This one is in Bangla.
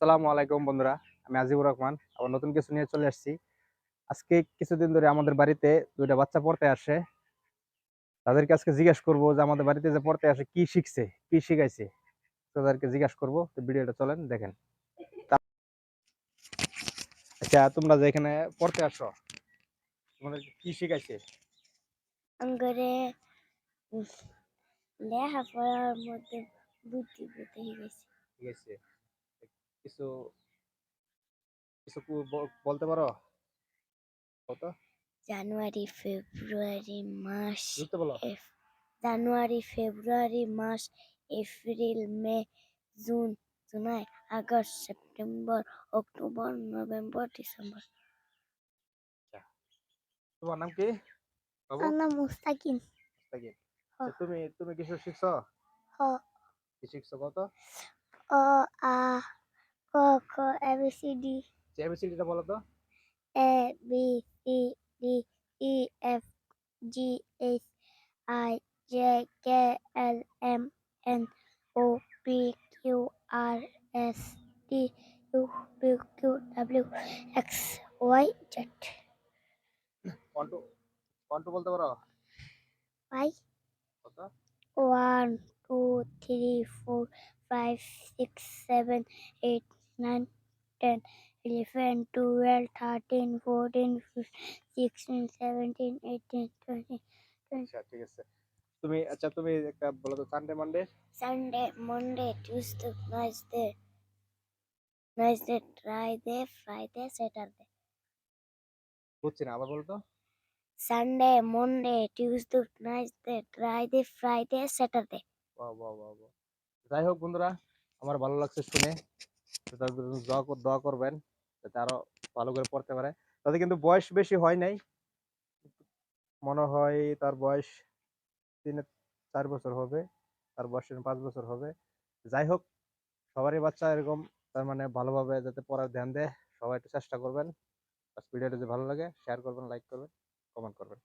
আসসালামু আলাইকুম বন্ধুরা। আমি আজিবুর রহমান আবার নতুন কিছু নিয়ে চলে আসছি। আজকে কিছুদিন ধরে আমাদের বাড়িতে দুইটা বাচ্চা পড়তে আসে। তাদেরকে আজকে জিজ্ঞেস করব যে আমাদের বাড়িতে যে পড়তে আসে কি শিখছে, কি শিখাইছে। তাদেরকে জিজ্ঞেস করব। তো ভিডিওটা চলেন দেখেন। আচ্ছা, তোমরা যে এখানে পড়তে আসো, তোমাদেরকে কি শিখাইছে? করে লেখাপড়ার মধ্যে বুদ্ধি বুদ্ধি গেছে। ঠিক আছে, কিছু কিছু বলতে পারো? কত জানুয়ারি ফেব্রুয়ারি মাস বুঝতে বলো। জানুয়ারি ফেব্রুয়ারি মাস April May June July August September October November December. আচ্ছা, তোমার নাম কি বাবু? আমার নাম মুস্তাকিম। মুস্তাকিম। হ আচ্ছা, তুমি তুমি কিছু শিখছো? হ কি শিখছো কত? অ আ ক খ এবিসিডি এবিসিডিটা বলো তো। A B C D E F G H I J K L M N O P Q R S T U V Q W X Y Z. কন্টু কন্টু বলতে পারো? Why? কত? 1, 2, 3, 4, 5, 6, 7, 8, 9, 10, 11, 12, 13, 14, 15, 16, 17, 18, 20, 20. আচ্ছা, ঠিক আছে। তুমি একটা বলো তো, Sunday Monday. Sunday, Monday, Tuesday, Wednesday, Friday, Saturday. বুঝছি না, আবার বলো তো। Sunday, Monday, Tuesday, Friday, Saturday. বাহ বাহ বাহ বাহ। যাই হোক বন্ধুরা, আমার ভালো লাগছে শুনে। তো তার জন্য দোয়া করবেন যাতে আরো ভালো করে পড়তে পারে। তাতে কিন্তু বয়স বেশি হয় নাই, মনে হয় তার বয়স 3-4 বছর হবে। তার বয়স 5 বছর হবে। যাই হোক, সবারই বাচ্চা এরকম, তার মানে ভালোভাবে যাতে পড়ার ধ্যান দেয়, সবাই একটু চেষ্টা করবেন। ভিডিওটা যদি ভালো লাগে শেয়ার করবেন, লাইক করবেন, কমেন্ট করবেন।